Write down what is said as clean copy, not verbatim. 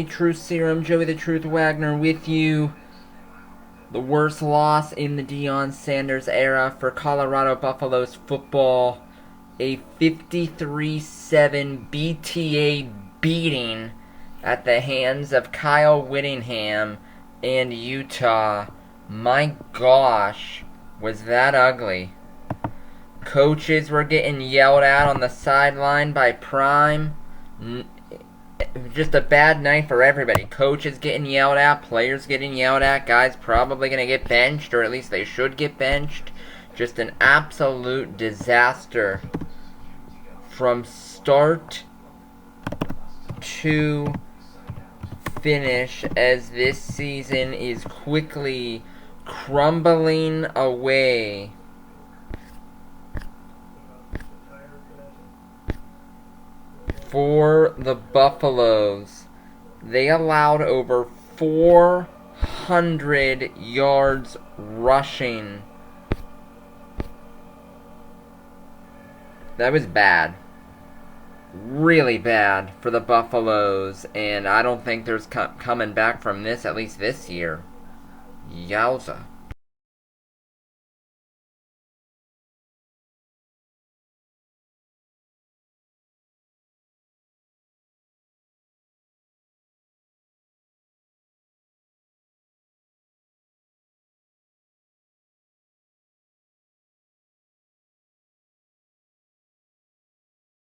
Truth Serum, Joey the Truth Wagner with you. The worst loss in the Deion Sanders era for Colorado Buffaloes football. A 53-7 BTA beating at the hands of Kyle Whittingham and Utah. My gosh, was that ugly. Coaches were getting yelled at on the sideline by Prime. Just a bad night for everybody. Coaches getting yelled at, players getting yelled at, guys probably going to get benched, or at least they should get benched. Just an absolute disaster from start to finish, as this season is quickly crumbling away. For the Buffaloes, they allowed over 400 yards rushing. That was bad. Really bad for the Buffaloes, and I don't think there's coming back from this, at least this year. Yowza.